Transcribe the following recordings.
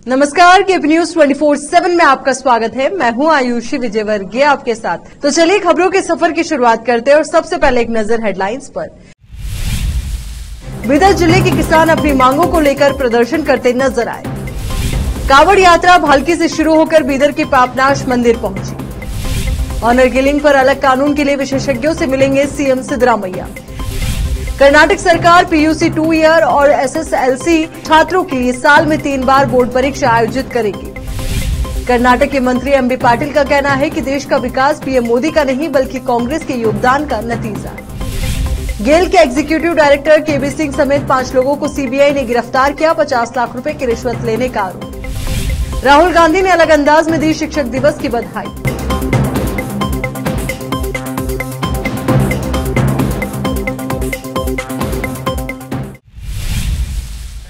नमस्कार, KP news 24/7 में आपका स्वागत है। मैं हूं आयुषी विजयवर्गीय आपके साथ। तो चलिए खबरों के सफर की शुरुआत करते हैं और सबसे पहले एक नजर हेडलाइंस पर। बीदर जिले के किसान अपनी मांगों को लेकर प्रदर्शन करते नजर आए। कावड़ यात्रा भालकी से शुरू होकर बीदर के पापनाश मंदिर पहुंची। ऑनर किलिंग पर अलग कानून के लिए विशेषज्ञों से मिलेंगे सीएम सिद्धरामैया। कर्नाटक सरकार पीयूसी 2 ईयर और एसएसएलसी छात्रों के लिए साल में 3 बार बोर्ड परीक्षा आयोजित करेगी। कर्नाटक के मंत्री एमबी पाटिल का कहना है कि देश का विकास पीएम मोदी का नहीं बल्कि कांग्रेस के योगदान का नतीजा। गेल के एग्जीक्यूटिव डायरेक्टर केबी सिंह समेत 5 लोगों को सीबीआई ने गिरफ्तार किया। 50 लाख रुपए की रिश्वत लेने का आरोप। राहुल गांधी ने अलग अंदाज में दी शिक्षक दिवस की बधाई।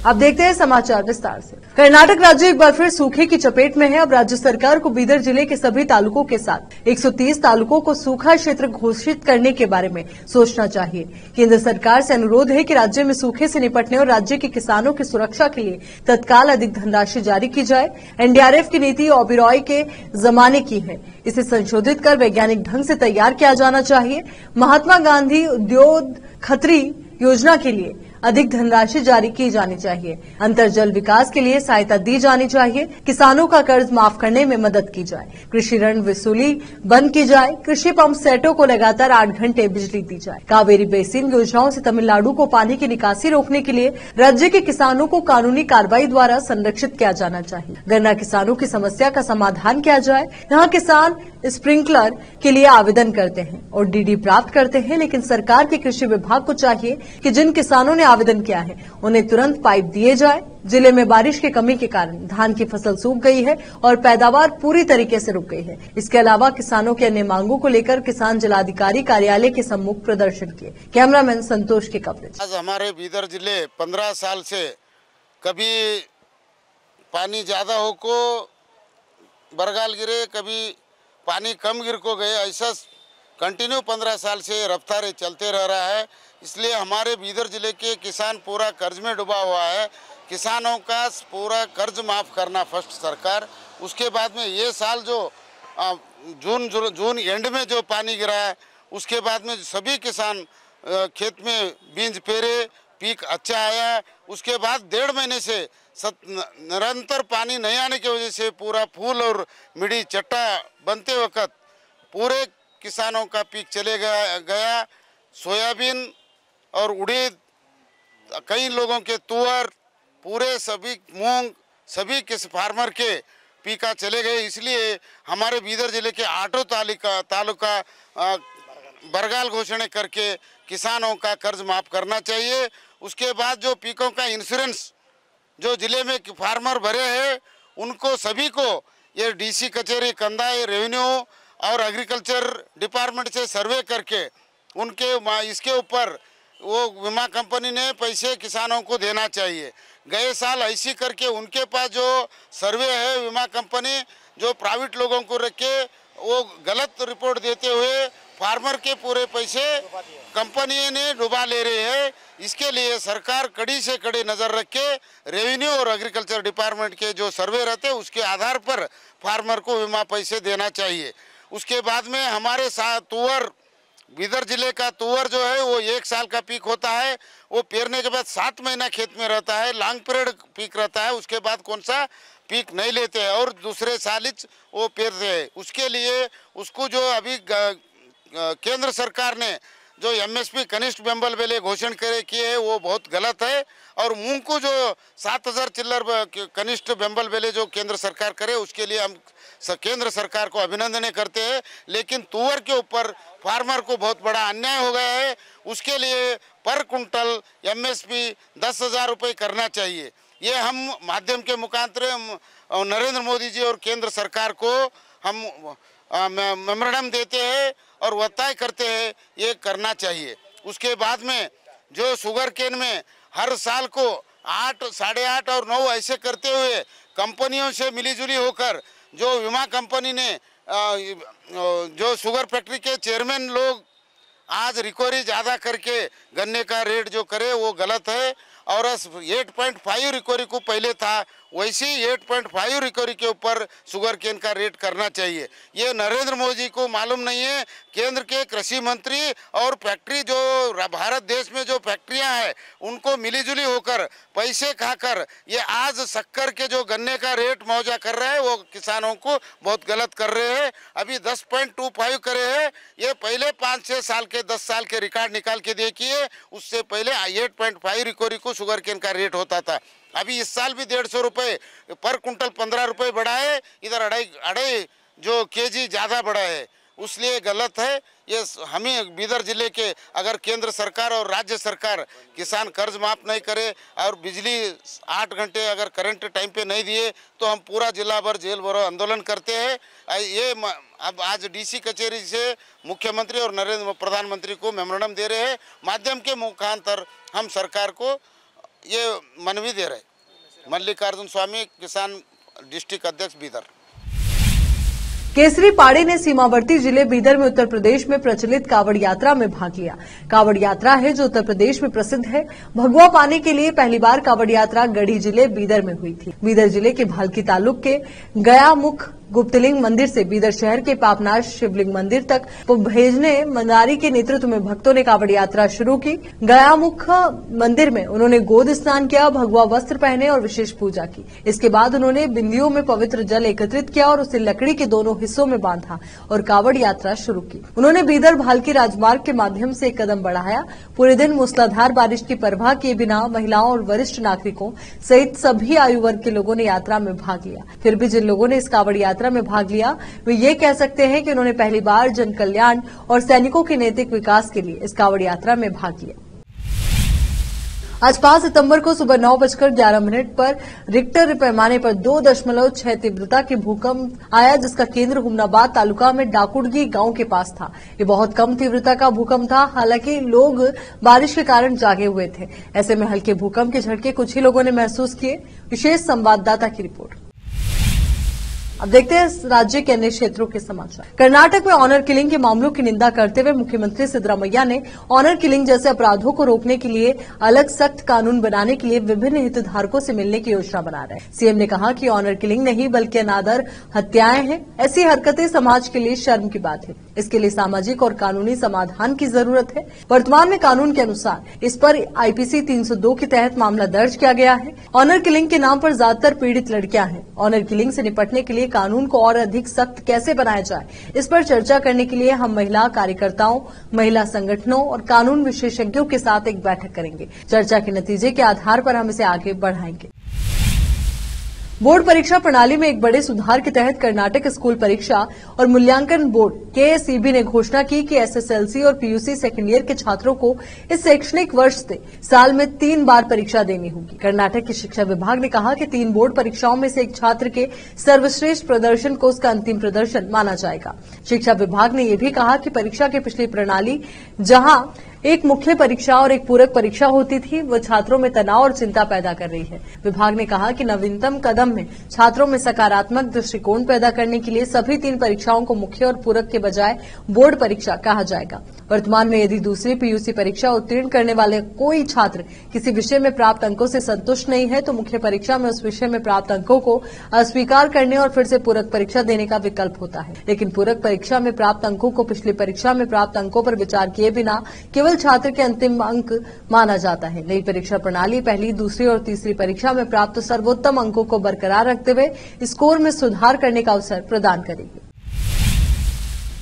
अब देखते हैं समाचार विस्तार से। कर्नाटक राज्य एक बार फिर सूखे की चपेट में है। अब राज्य सरकार को बीदर जिले के सभी तालुकों के साथ 130 तालुकों को सूखा क्षेत्र घोषित करने के बारे में सोचना चाहिए। केंद्र सरकार से अनुरोध है कि राज्य में सूखे से निपटने और राज्य के किसानों की सुरक्षा के लिए तत्काल अधिक धनराशि जारी की जाए। एनडीआरएफ की नीति ओबेरॉय के जमाने की है। इसे संशोधित कर वैज्ञानिक ढंग से तैयार किया जाना चाहिए। महात्मा गांधी उद्योग खत्री योजना के लिए अधिक धनराशि जारी की जानी चाहिए। अंतर्जल विकास के लिए सहायता दी जानी चाहिए। किसानों का कर्ज माफ करने में मदद की जाए। कृषि ऋण वसूली बंद की जाए। कृषि पंप सेटों को लगातार 8 घंटे बिजली दी जाए। कावेरी बेसिन योजनाओं से तमिलनाडु को पानी की निकासी रोकने के लिए राज्य के किसानों को कानूनी कार्रवाई द्वारा संरक्षित किया जाना चाहिए। गन्ना किसानों की समस्या का समाधान किया जाए। यहाँ किसान स्प्रिंकलर के लिए आवेदन करते हैं और डीडी प्राप्त करते हैं, लेकिन सरकार के कृषि विभाग को चाहिए कि जिन किसानों ने आवेदन किया है उन्हें तुरंत पाइप दिए जाए। जिले में बारिश की कमी के कारण धान की फसल सूख गई है और पैदावार पूरी तरीके से रुक गई है। इसके अलावा किसानों की अन्य मांगों को लेकर किसान जिलाधिकारी कार्यालय के सम्मुख प्रदर्शन किए। कैमरामैन संतोष की कवरेज। आज हमारे बीदर जिले 15 साल से कभी पानी ज्यादा हो को बरगाल गिरे, कभी पानी कम गिर को गए, ऐसा कंटिन्यू 15 साल से रफ्तार चलते रह रहा है। इसलिए हमारे बीदर जिले के किसान पूरा कर्ज में डूबा हुआ है। किसानों का पूरा कर्ज माफ़ करना फर्स्ट सरकार। उसके बाद में ये साल जो जून एंड में जो पानी गिरा है, उसके बाद में सभी किसान खेत में बीज पेरे, पीक अच्छा आया। उसके बाद 1.5 महीने से निरंतर पानी नहीं आने की वजह से पूरा फूल और मिड़ी चट्टा बनते वक्त पूरे किसानों का पीक चले गया। सोयाबीन और उड़ीद, कई लोगों के तुअर, पूरे सभी मूंग, सभी किस फार्मर के पीका चले गए। इसलिए हमारे बीदर जिले के 8 तालुका बरगाल घोषणा करके किसानों का कर्ज माफ करना चाहिए। उसके बाद जो पीकों का इंश्योरेंस जो जिले में फार्मर भरे हैं उनको सभी को ये डीसी कचहरी कंदाई, रेवेन्यू और एग्रीकल्चर डिपार्टमेंट से सर्वे करके उनके इसके ऊपर वो बीमा कंपनी ने पैसे किसानों को देना चाहिए। गए साल ऐसी करके उनके पास जो सर्वे है बीमा कंपनी जो प्राइवेट लोगों को रख के वो गलत रिपोर्ट देते हुए फार्मर के पूरे पैसे कंपनी ने डुबा ले रहे हैं। इसके लिए सरकार कड़ी से कड़ी नज़र रख के रेवेन्यू और एग्रीकल्चर डिपार्टमेंट के जो सर्वे रहते हैं उसके आधार पर फार्मर को बीमा पैसे देना चाहिए। उसके बाद में हमारे साथ तुअर, बीदर जिले का तुअर जो है वो 1 साल का पीक होता है। वो पेरने के बाद 7 महीना खेत में रहता है, लॉन्ग पीरियड पीक रहता है। उसके बाद कौन सा पीक नहीं लेते हैं और दूसरे साल वो पेरते हैं। उसके लिए उसको जो अभी केंद्र सरकार ने जो एमएसपी कनिष्ठ बेंबल बेले घोषणा किए है वो बहुत गलत है। और मूंग को जो 7000 चिल्लर कनिष्ठ बेंबल बेले जो केंद्र सरकार करे उसके लिए हम केंद्र सरकार को अभिनंदन करते हैं। लेकिन तुअर के ऊपर फार्मर को बहुत बड़ा अन्याय हो गया है। उसके लिए पर कुंटल एमएसपी 10,000 रुपये करना चाहिए। ये हम माध्यम के मुखांतर नरेंद्र मोदी जी और केंद्र सरकार को हम मेमोरेंडम देते हैं और वार्ता करते हैं ये करना चाहिए। उसके बाद में जो शुगर केन में हर साल को 8, 8.5 और 9 ऐसे करते हुए कंपनियों से मिलीजुली होकर जो बीमा कंपनी ने जो शुगर फैक्ट्री के चेयरमैन लोग आज रिकवरी ज़्यादा करके गन्ने का रेट जो करे वो गलत है। और 8.5 रिकवरी को पहले था वैसे ही 8.5 रिकवरी के ऊपर शुगर केन का रेट करना चाहिए। ये नरेंद्र मोदी को मालूम नहीं है। केंद्र के कृषि मंत्री और फैक्ट्री जो भारत देश में जो फैक्ट्रियां हैं उनको मिलीजुली होकर पैसे खाकर ये आज शक्कर के जो गन्ने का रेट मौजा कर रहे हैं वो किसानों को बहुत गलत कर रहे हैं। अभी 10.25 करे हैं। ये पहले 5-6 साल के 10 साल के रिकॉर्ड निकाल के देखिए, उससे पहले 8.5 रिकवरी को शुगर केन का रेट होता था। अभी इस साल भी 150 रुपये पर कुंटल 15 रुपये बढ़ा है, इधर अढ़ाई जो केजी ज़्यादा बढ़ा है, उसलिए गलत है। ये हमें बीदर जिले के अगर केंद्र सरकार और राज्य सरकार किसान कर्ज माफ नहीं करे और बिजली 8 घंटे अगर करंट टाइम पे नहीं दिए तो हम पूरा जिला भर जेल भरो आंदोलन करते हैं। ये अब आज डीसी कचहरी से मुख्यमंत्री और नरेंद्र प्रधानमंत्री को मेमोरेंडम दे रहे हैं। माध्यम के मुखांतर हम सरकार को ये मनवी दे रहे। मल्लिकार्जुन स्वामी, किसान डिस्ट्रिक्ट अध्यक्ष बीदर। केसरी पाड़े ने सीमावर्ती जिले बीदर में उत्तर प्रदेश में प्रचलित कावड़ यात्रा में भाग लिया। कावड़ यात्रा है जो उत्तर प्रदेश में प्रसिद्ध है। भगवा पाने के लिए पहली बार कावड़ यात्रा गढ़ी जिले बीदर में हुई थी। बीदर जिले के भालकी तालुक के गयामुख गुप्तलिंग मंदिर से बीदर शहर के पापनाश शिवलिंग मंदिर तक भेजने मंदारी के नेतृत्व में भक्तों ने कावड़ यात्रा शुरू की। गयामुख मंदिर में उन्होंने गोद स्नान किया, भगवा वस्त्र पहने और विशेष पूजा की। इसके बाद उन्होंने बिंदियों में पवित्र जल एकत्रित किया और उसे लकड़ी के दोनों हिस्सों में बांधा और कावड़ यात्रा शुरू की। उन्होंने बीदर भालकी राजमार्ग के माध्यम से एक कदम बढ़ाया। पूरे दिन मूसलाधार बारिश की परवाह किए बिना महिलाओं और वरिष्ठ नागरिकों सहित सभी आयु वर्ग के लोगों ने यात्रा में भाग लिया। फिर भी जिन लोगों ने इस कावड़ यात्रा में भाग लिया वे ये कह सकते हैं कि उन्होंने पहली बार जन कल्याण और सैनिकों के नैतिक विकास के लिए इस कावड़ यात्रा में भाग लिया। आज 5 सितंबर को सुबह 9:11 पर रिक्टर पैमाने पर 2.6 तीव्रता के भूकंप आया, जिसका केंद्र हुमनाबाद तालुका में डाकुड़गी गांव के पास था। ये बहुत कम तीव्रता का भूकंप था। हालांकि लोग बारिश के कारण जागे हुए थे। ऐसे में हल्के भूकंप के झटके कुछ ही लोगों ने महसूस किए। विशेष संवाददाता की रिपोर्ट। अब देखते हैं राज्य के अन्य क्षेत्रों के समाचार। कर्नाटक में ऑनर किलिंग के मामलों की निंदा करते हुए मुख्यमंत्री सिद्धरामैया ने ऑनर किलिंग जैसे अपराधों को रोकने के लिए अलग सख्त कानून बनाने के लिए विभिन्न हितधारकों से मिलने की योजना बना रहे हैं। सीएम ने कहा कि ऑनर किलिंग नहीं बल्कि अनादर हत्याएं हैं। ऐसी हरकतें समाज के लिए शर्म की बात है। इसके लिए सामाजिक और कानूनी समाधान की जरूरत है। वर्तमान में कानून के अनुसार इस पर आईपीसी 302 के तहत मामला दर्ज किया गया है। ऑनर किलिंग के नाम पर ज्यादातर पीड़ित लड़कियां हैं। ऑनर किलिंग से निपटने के लिए कानून को और अधिक सख्त कैसे बनाया जाए, इस पर चर्चा करने के लिए हम महिला कार्यकर्ताओं, महिला संगठनों और कानून विशेषज्ञों के साथ एक बैठक करेंगे। चर्चा के नतीजे के आधार पर हम इसे आगे बढ़ाएंगे। बोर्ड परीक्षा प्रणाली में एक बड़े सुधार के तहत कर्नाटक स्कूल परीक्षा और मूल्यांकन बोर्ड केएसईबी ने घोषणा की कि एसएसएलसी और पीयूसी सेकेंड ईयर के छात्रों को इस शैक्षणिक वर्ष से साल में 3 बार परीक्षा देनी होगी। कर्नाटक की शिक्षा विभाग ने कहा कि 3 बोर्ड परीक्षाओं में से एक छात्र के सर्वश्रेष्ठ प्रदर्शन को उसका अंतिम प्रदर्शन माना जाएगा। शिक्षा विभाग ने यह भी कहा कि परीक्षा की पिछली प्रणाली जहां एक मुख्य परीक्षा और एक पूरक परीक्षा होती थी, वो छात्रों में तनाव और चिंता पैदा कर रही है। विभाग ने कहा कि नवीनतम कदम में छात्रों में सकारात्मक दृष्टिकोण पैदा करने के लिए सभी 3 परीक्षाओं को मुख्य और पूरक के बजाय बोर्ड परीक्षा कहा जाएगा। वर्तमान में यदि दूसरी पीयूसी परीक्षा उत्तीर्ण करने वाले कोई छात्र किसी विषय में प्राप्त अंकों से संतुष्ट नहीं है तो मुख्य परीक्षा में उस विषय में प्राप्त अंकों को अस्वीकार करने और फिर से पूरक परीक्षा देने का विकल्प होता है। लेकिन पूरक परीक्षा में प्राप्त अंकों को पिछली परीक्षा में प्राप्त अंकों पर विचार किए बिना केवल छात्र के अंतिम अंक माना जाता है। नई परीक्षा प्रणाली पहली, दूसरी और तीसरी परीक्षा में प्राप्त सर्वोत्तम अंकों को बरकरार रखते हुए स्कोर में सुधार करने का अवसर प्रदान करेगी।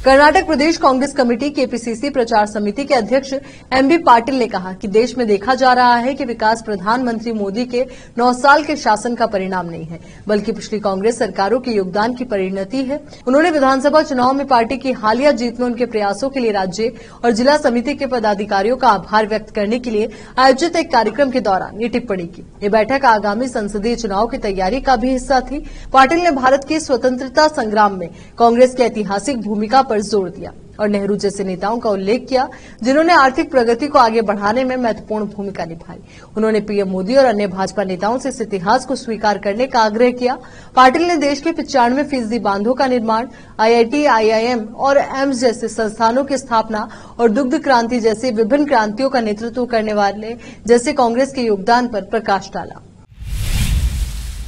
कर्नाटक प्रदेश कांग्रेस कमेटी केपीसीसी प्रचार समिति के अध्यक्ष एमबी पाटिल ने कहा कि देश में देखा जा रहा है कि विकास प्रधानमंत्री मोदी के 9 साल के शासन का परिणाम नहीं है, बल्कि पिछली कांग्रेस सरकारों के योगदान की परिणति है। उन्होंने विधानसभा चुनाव में पार्टी की हालिया जीत में उनके प्रयासों के लिए राज्य और जिला समिति के पदाधिकारियों का आभार व्यक्त करने के लिए आयोजित एक कार्यक्रम के दौरान ये टिप्पणी की। ये बैठक आगामी संसदीय चुनाव की तैयारी का भी हिस्सा थी। पाटिल ने भारत के स्वतंत्रता संग्राम में कांग्रेस की ऐतिहासिक भूमिका पर जोर दिया। और नेहरू जैसे नेताओं का उल्लेख किया जिन्होंने आर्थिक प्रगति को आगे बढ़ाने में महत्वपूर्ण भूमिका निभाई। उन्होंने पीएम मोदी और अन्य भाजपा नेताओं से इस इतिहास को स्वीकार करने का आग्रह किया। पाटिल ने देश के 95% बांधों का निर्माण, IIT, IIM और एम्स जैसे संस्थानों की स्थापना और दुग्ध क्रांति जैसे विभिन्न क्रांतियों का नेतृत्व करने वाले जैसे कांग्रेस के योगदान पर प्रकाश डाला।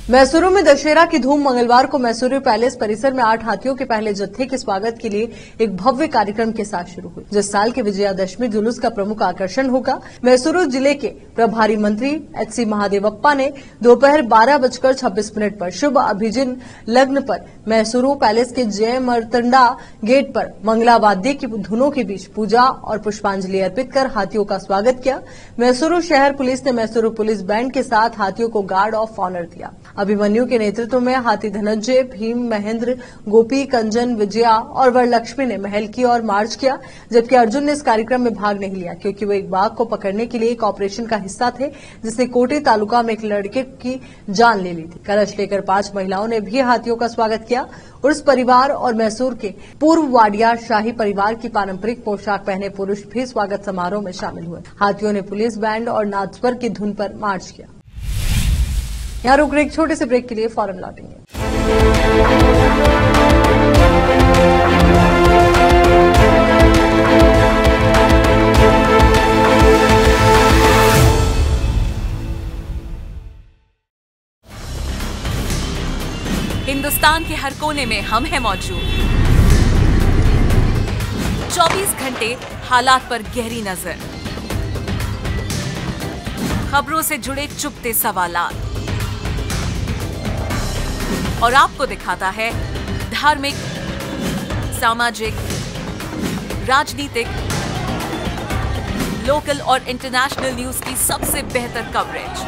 मैसूरू में दशहरा की धूम। मंगलवार को मैसूरू पैलेस परिसर में 8 हाथियों के पहले जत्थे के स्वागत के लिए एक भव्य कार्यक्रम के साथ शुरू हुई, जिस साल के विजयादशमी जुलूस का प्रमुख आकर्षण होगा। मैसूरू जिले के प्रभारी मंत्री HC महादेवप्पा ने दोपहर 12:26 पर शुभ अभिजिन लग्न पर मैसूरू पैलेस के जय मर्तंडा गेट पर मंगला वाद्य की धुनों के बीच पूजा और पुष्पांजलि अर्पित कर हाथियों का स्वागत किया। मैसूरू शहर पुलिस ने मैसूरू पुलिस बैंड के साथ हाथियों को गार्ड ऑफ ऑनर दिया। अभिमन्यु के नेतृत्व में हाथी धनंजय, भीम, महेंद्र, गोपी, कंजन, विजया और वरलक्ष्मी ने महल की ओर मार्च किया, जबकि अर्जुन ने इस कार्यक्रम में भाग नहीं लिया क्योंकि वो एक बाघ को पकड़ने के लिए एक ऑपरेशन का हिस्सा थे जिसने कोटे तालुका में एक लड़के की जान ले ली थी। कलश लेकर 5 महिलाओं ने भी हाथियों का स्वागत किया। उर्स परिवार और मैसूर के पूर्व वाडिया शाही परिवार की पारंपरिक पोशाक पहने पुरुष भी स्वागत समारोह में शामिल हुए। हाथियों ने पुलिस बैंड और नादस्वर की धुन पर मार्च किया। यहाँ रुक रहे एक छोटे से ब्रेक के लिए, फौरन लौटेंगे। हिंदुस्तान के हर कोने में हम हैं मौजूद। 24 घंटे हालात पर गहरी नजर, खबरों से जुड़े चुपते सवालात और आपको दिखाता है धार्मिक, सामाजिक, राजनीतिक, लोकल और इंटरनेशनल न्यूज की सबसे बेहतर कवरेज,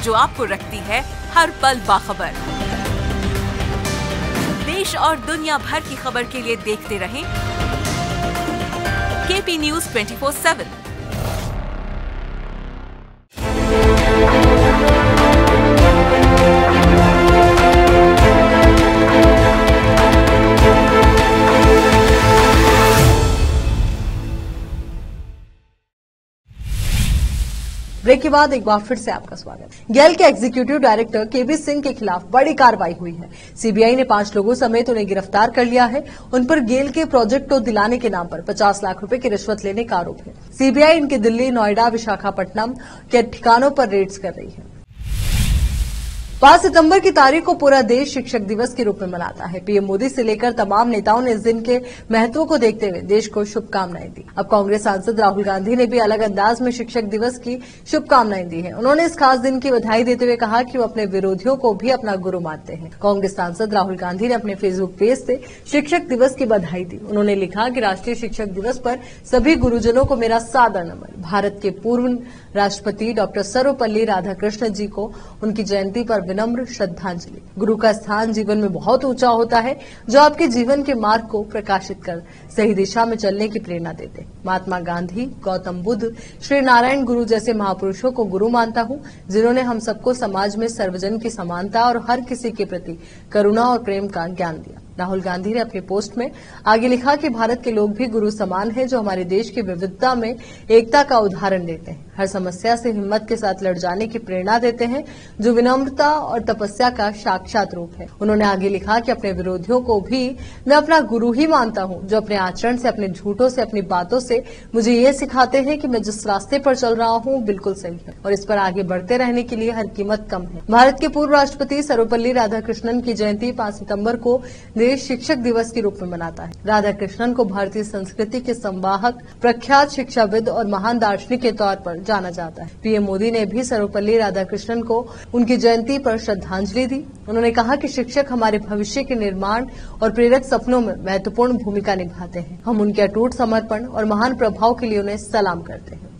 जो आपको रखती है हर पल बाखबर। देश और दुनिया भर की खबर के लिए देखते रहें KP News 24/7। ब्रेक के बाद एक बार फिर से आपका स्वागत। गेल के एग्जीक्यूटिव डायरेक्टर केबी सिंह के खिलाफ बड़ी कार्रवाई हुई है। सीबीआई ने 5 लोगों समेत उन्हें गिरफ्तार कर लिया है। उन पर गेल के प्रोजेक्ट को दिलाने के नाम पर 50 लाख रुपए की रिश्वत लेने का आरोप है। सीबीआई इनके दिल्ली, नोएडा, विशाखापट्टनम के ठिकानों पर रेड्स कर रही है। 5 सितंबर की तारीख को पूरा देश शिक्षक दिवस के रूप में मनाता है। पीएम मोदी से लेकर तमाम नेताओं ने इस दिन के महत्व को देखते हुए देश को शुभकामनाएं दी। अब कांग्रेस सांसद राहुल गांधी ने भी अलग अंदाज में शिक्षक दिवस की शुभकामनाएं दी हैं। उन्होंने इस खास दिन की बधाई देते हुए कहा कि वो अपने विरोधियों को भी अपना गुरु मानते हैं। कांग्रेस सांसद राहुल गांधी ने अपने फेसबुक पेज से शिक्षक दिवस की बधाई दी। उन्होंने लिखा कि राष्ट्रीय शिक्षक दिवस पर सभी गुरुजनों को मेरा सादर नमन। भारत के पूर्व राष्ट्रपति डॉक्टर सर्वपल्ली राधाकृष्णन जी को उनकी जयंती पर विनम्र श्रद्धांजलि। गुरु का स्थान जीवन में बहुत ऊंचा होता है, जो आपके जीवन के मार्ग को प्रकाशित कर सही दिशा में चलने की प्रेरणा देते। महात्मा गांधी, गौतम बुद्ध, श्री नारायण गुरु जैसे महापुरुषों को गुरु मानता हूं, जिन्होंने हम सबको समाज में सर्वजन की समानता और हर किसी के प्रति करुणा और प्रेम का ज्ञान दिया। राहुल गांधी ने अपने पोस्ट में आगे लिखा कि भारत के लोग भी गुरु समान हैं, जो हमारे देश की विविधता में एकता का उदाहरण देते हैं, हर समस्या से हिम्मत के साथ लड़ जाने की प्रेरणा देते हैं, जो विनम्रता और तपस्या का साक्षात रूप है। उन्होंने आगे लिखा कि अपने विरोधियों को भी मैं अपना गुरु ही मानता हूं, जो अपने आचरण से, अपने झूठों से, अपनी बातों से मुझे ये सिखाते हैं कि मैं जिस रास्ते पर चल रहा हूं बिल्कुल सही है और इस पर आगे बढ़ते रहने के लिए हर कीमत कम है। भारत के पूर्व राष्ट्रपति सर्वपल्ली राधाकृष्णन की जयंती 5 सितंबर को देश शिक्षक दिवस के रूप में मनाता है। राधाकृष्णन को भारतीय संस्कृति के संवाहक, प्रख्यात शिक्षाविद और महान दार्शनिक के तौर पर जाना जाता है। पीएम मोदी ने भी सर्वपल्ली राधाकृष्णन को उनकी जयंती पर श्रद्धांजलि दी। उन्होंने कहा कि शिक्षक हमारे भविष्य के निर्माण और प्रेरक सपनों में महत्वपूर्ण भूमिका निभाते हैं। हम उनके अटूट समर्पण और महान प्रभाव के लिए उन्हें सलाम करते हैं।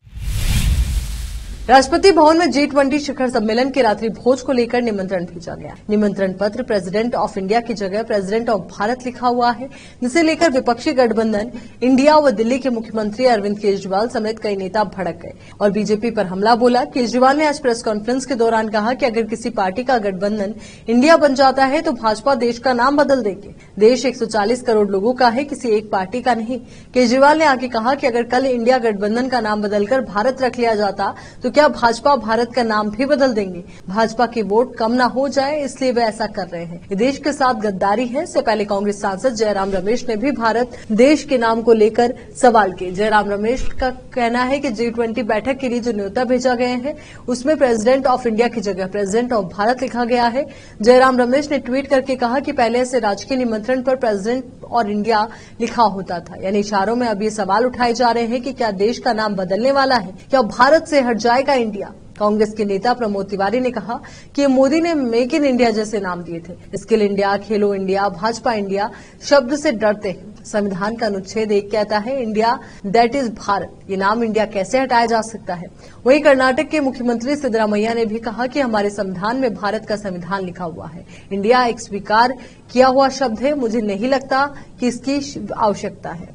राष्ट्रपति भवन में G20 शिखर सम्मेलन के रात्रि भोज को लेकर निमंत्रण भेजा गया। निमंत्रण पत्र प्रेसिडेंट ऑफ इंडिया की जगह प्रेसिडेंट ऑफ भारत लिखा हुआ है, जिसे लेकर विपक्षी गठबंधन इंडिया व दिल्ली के मुख्यमंत्री अरविंद केजरीवाल समेत कई नेता भड़क गए और बीजेपी पर हमला बोला। केजरीवाल ने आज प्रेस कॉन्फ्रेंस के दौरान कहा कि अगर किसी पार्टी का गठबंधन इंडिया बन जाता है तो भाजपा देश का नाम बदल देगी। देश 140 करोड़ लोगों का है, किसी एक पार्टी का नहीं। केजरीवाल ने आगे कहा कि अगर कल इंडिया गठबंधन का नाम बदलकर भारत रख लिया जाता तो क्या भाजपा भारत का नाम भी बदल देंगे? भाजपा की वोट कम न हो जाए इसलिए वे ऐसा कर रहे हैं। ये देश के साथ गद्दारी है। इससे पहले कांग्रेस सांसद जयराम रमेश ने भी भारत देश के नाम को लेकर सवाल किए। जयराम रमेश का कहना है कि G20 बैठक के लिए जो न्योता भेजा गए हैं उसमें प्रेसिडेंट ऑफ इंडिया की जगह प्रेसिडेंट ऑफ भारत लिखा गया है। जयराम रमेश ने ट्वीट करके कहा कि पहले ऐसे राजकीय निमंत्रण पर प्रेसिडेंट और इंडिया लिखा होता था, यानी इशारों में अब ये सवाल उठाए जा रहे हैं कि क्या देश का नाम बदलने वाला है, क्या भारत से हट जाएगा इंडिया। कांग्रेस के नेता प्रमोद तिवारी ने कहा कि मोदी ने मेक इन इंडिया जैसे नाम दिए थे। स्किल इंडिया, खेलो इंडिया, भाजपा इंडिया शब्द से डरते हैं। संविधान का अनुच्छेद 1 कहता है इंडिया दैट इज भारत। ये नाम इंडिया कैसे हटाया जा सकता है? वहीं कर्नाटक के मुख्यमंत्री सिद्धरामैया ने भी कहा कि हमारे संविधान में भारत का संविधान लिखा हुआ है। इंडिया एक स्वीकार किया हुआ शब्द है, मुझे नहीं लगता कि इसकी आवश्यकता है।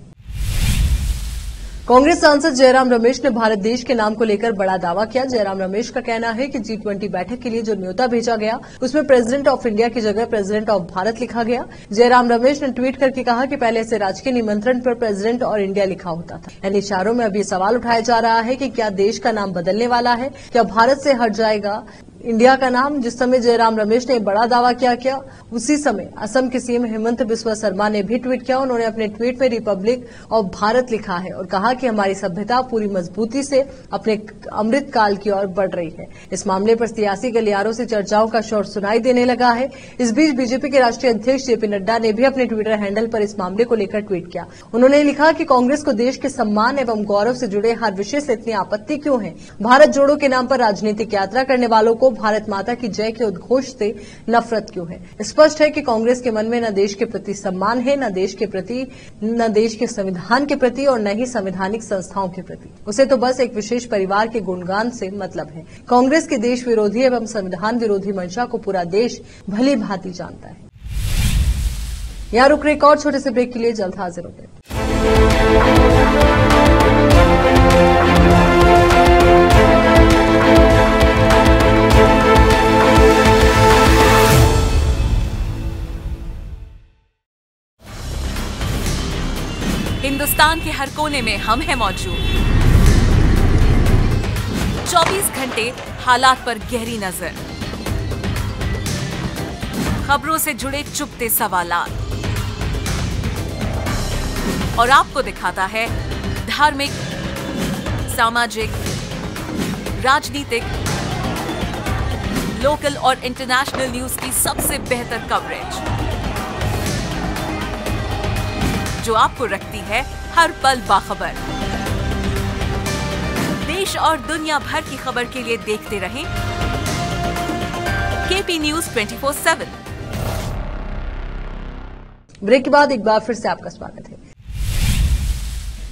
कांग्रेस सांसद जयराम रमेश ने भारत देश के नाम को लेकर बड़ा दावा किया। जयराम रमेश का कहना है कि G20 बैठक के लिए जो न्योता भेजा गया उसमें प्रेसिडेंट ऑफ इंडिया की जगह प्रेसिडेंट ऑफ भारत लिखा गया। जयराम रमेश ने ट्वीट करके कहा कि पहले से राजकीय निमंत्रण पर प्रेसिडेंट और इंडिया लिखा होता था, यानी इशारों में अब ये सवाल उठाया जा रहा है कि क्या देश का नाम बदलने वाला है, क्या भारत से हट जाएगा इंडिया का नाम। जिस समय जयराम रमेश ने बड़ा दावा किया उसी समय असम के सीएम हेमंत बिस्वा शर्मा ने भी ट्वीट किया। उन्होंने अपने ट्वीट में रिपब्लिक ऑफ भारत लिखा है और कहा कि हमारी सभ्यता पूरी मजबूती से अपने अमृत काल की ओर बढ़ रही है। इस मामले पर सियासी गलियारों से चर्चाओं का शोर सुनाई देने लगा है। इस बीच बीजेपी के राष्ट्रीय अध्यक्ष जेपी नड्डा ने भी अपने ट्विटर हैंडल पर इस मामले को लेकर ट्वीट किया। उन्होंने लिखा कि कांग्रेस को देश के सम्मान एवं गौरव से जुड़े हर विषय से इतनी आपत्ति क्यों है? भारत जोड़ो के नाम पर राजनीतिक यात्रा करने वालों को भारत माता की जय के उद्घोष से नफरत क्यों है? स्पष्ट है कि कांग्रेस के मन में न देश के प्रति सम्मान है, न देश के प्रति, न देश के संविधान के प्रति और न ही संवैधानिक संस्थाओं के प्रति। उसे तो बस एक विशेष परिवार के गुणगान से मतलब है। कांग्रेस के देश विरोधी एवं संविधान विरोधी मंशा को पूरा देश भली भांति जानता है। यहाँ रुक रहे एक और छोटे से ब्रेक के लिए, जल्द हाजिर होंगे। हिंदुस्तान के हर कोने में हम हैं मौजूद। 24 घंटे हालात पर गहरी नजर, खबरों से जुड़े चुपते सवालात और आपको दिखाता है धार्मिक, सामाजिक, राजनीतिक, लोकल और इंटरनेशनल न्यूज की सबसे बेहतर कवरेज जो आपको रखती है हर पल बाखबर। देश और दुनिया भर की खबर के लिए देखते रहें केपी न्यूज 24/7। ब्रेक के बाद एक बार फिर से आपका स्वागत है।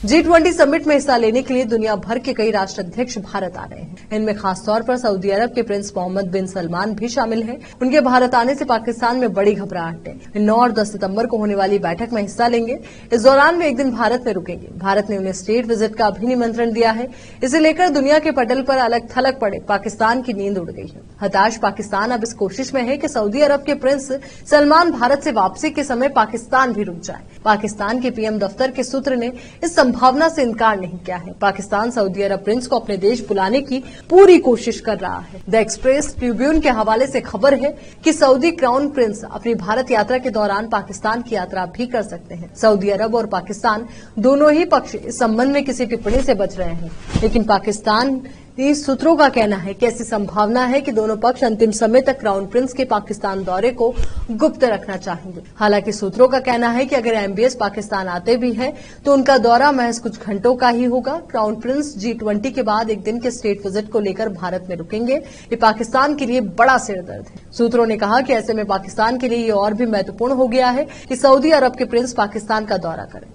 G20 समिट में हिस्सा लेने के लिए दुनिया भर के कई राष्ट्राध्यक्ष भारत आ रहे हैं। इनमें खासतौर पर सऊदी अरब के प्रिंस मोहम्मद बिन सलमान भी शामिल हैं। उनके भारत आने से पाकिस्तान में बड़ी घबराहट है। 9 और 10 सितंबर को होने वाली बैठक में हिस्सा लेंगे। इस दौरान वे एक दिन भारत में रुकेंगे। भारत ने उन्हें स्टेट विजिट का भी निमंत्रण दिया है। इसे लेकर दुनिया के पटल पर अलग थलग पड़े पाकिस्तान की नींद उड़ गई है। हताश पाकिस्तान अब इस कोशिश में है कि सऊदी अरब के प्रिंस सलमान भारत से वापसी के समय पाकिस्तान भी रुक जाए। पाकिस्तान के पीएम दफ्तर के सूत्र ने इस संभावना से इनकार नहीं किया है। पाकिस्तान सऊदी अरब प्रिंस को अपने देश बुलाने की पूरी कोशिश कर रहा है। द एक्सप्रेस ट्रिब्यून के हवाले से खबर है कि सऊदी क्राउन प्रिंस अपनी भारत यात्रा के दौरान पाकिस्तान की यात्रा भी कर सकते हैं। सऊदी अरब और पाकिस्तान दोनों ही पक्ष इस संबंध में किसी टिप्पणी से बच रहे हैं, लेकिन पाकिस्तान सूत्रों का कहना है कि ऐसी संभावना है कि दोनों पक्ष अंतिम समय तक क्राउन प्रिंस के पाकिस्तान दौरे को गुप्त रखना चाहेंगे। हालांकि सूत्रों का कहना है कि अगर एमबीएस पाकिस्तान आते भी हैं तो उनका दौरा महज कुछ घंटों का ही होगा। क्राउन प्रिंस G20 के बाद एक दिन के स्टेट विजिट को लेकर भारत में रुकेंगे। ये पाकिस्तान के लिए बड़ा सिरदर्द है। सूत्रों ने कहा कि ऐसे में पाकिस्तान के लिए ये और भी महत्वपूर्ण हो गया है कि सऊदी अरब के प्रिंस पाकिस्तान का दौरा करें।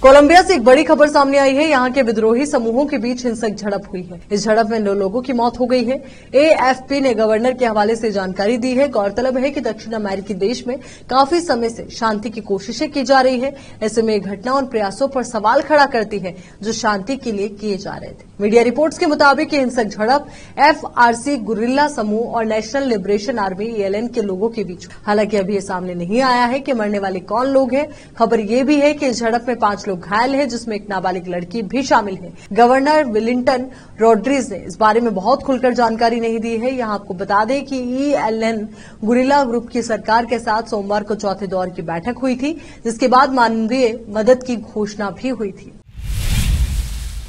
कोलंबिया से एक बड़ी खबर सामने आई है। यहाँ के विद्रोही समूहों के बीच हिंसक झड़प हुई है। इस झड़प में 9 लोगों की मौत हो गई है। एएफपी ने गवर्नर के हवाले से जानकारी दी है। गौरतलब है कि दक्षिण अमेरिकी देश में काफी समय से शांति की कोशिशें की जा रही है। ऐसे में घटना उन प्रयासों पर सवाल खड़ा करती है जो शांति के लिए किए जा रहे थे। मीडिया रिपोर्ट्स के मुताबिक ये हिंसक झड़प एफआरसी गुरिल्ला समूह और नेशनल लिबरेशन आर्मी ELN के लोगों के बीच। हालांकि अभी ये सामने नहीं आया है कि मरने वाले कौन लोग हैं। खबर ये भी है कि इस झड़प में 5 लोग घायल हैं, जिसमें एक नाबालिग लड़की भी शामिल है। गवर्नर विलिंटन रॉड्रिग्स ने इस बारे में बहुत खुलकर जानकारी नहीं दी है। यहां आपको बता दें कि ELN गुरिल्ला ग्रुप की सरकार के साथ सोमवार को चौथे दौर की बैठक हुई थी, जिसके बाद मानवीय मदद की घोषणा भी हुई थी।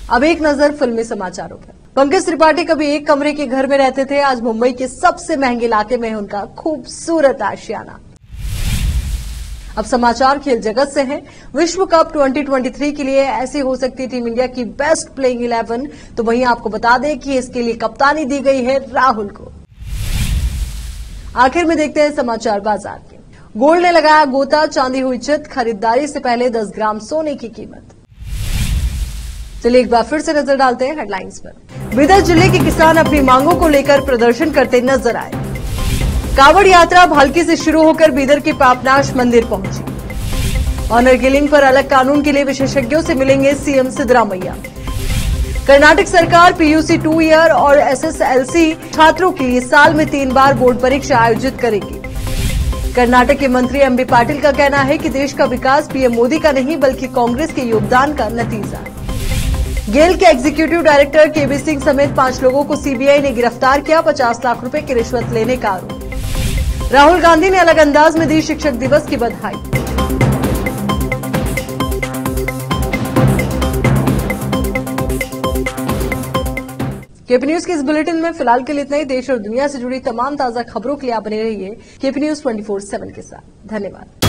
अब एक नजर फिल्मी समाचारों पर। पंकज त्रिपाठी कभी एक कमरे के घर में रहते थे, आज मुंबई के सबसे महंगे इलाके में है उनका खूबसूरत आशियाना। अब समाचार खेल जगत से हैं। विश्व कप 2023 के लिए ऐसी हो सकती है टीम इंडिया की बेस्ट प्लेइंग 11, तो वहीं आपको बता दें कि इसके लिए कप्तानी दी गई है राहुल को। आखिर में देखते हैं समाचार बाजार के। गोल्ड ने लगाया गोता, चांदी हुई चित, खरीदारी से पहले 10 ग्राम सोने की कीमत। चलिए एक बार फिर से नजर डालते हैं हेडलाइंस पर। बीदर जिले के किसान अपनी मांगों को लेकर प्रदर्शन करते नजर आए। कांवड़ यात्रा भालकी से शुरू होकर बीदर के पापनाश मंदिर पहुंची। ऑनर किलिंग पर अलग कानून के लिए विशेषज्ञों से मिलेंगे सीएम सिद्धरामैया। कर्नाटक सरकार PUC 2 ईयर और SSLC छात्रों के लिए साल में 3 बार बोर्ड परीक्षा आयोजित करेगी। कर्नाटक के मंत्री MB पाटिल का कहना है कि देश का विकास PM मोदी का नहीं बल्कि कांग्रेस के योगदान का नतीजा। गेल के एग्जीक्यूटिव डायरेक्टर KB सिंह समेत 5 लोगों को CBI ने गिरफ्तार किया, 50 लाख रुपए की रिश्वत लेने का आरोप। राहुल गांधी ने अलग अंदाज में दी शिक्षक दिवस की बधाई। केपी न्यूज के इस बुलेटिन में फिलहाल के लिए इतना ही। देश और दुनिया से जुड़ी तमाम ताजा खबरों के लिए आप बने रहिए KP News 24/7 के साथ। धन्यवाद।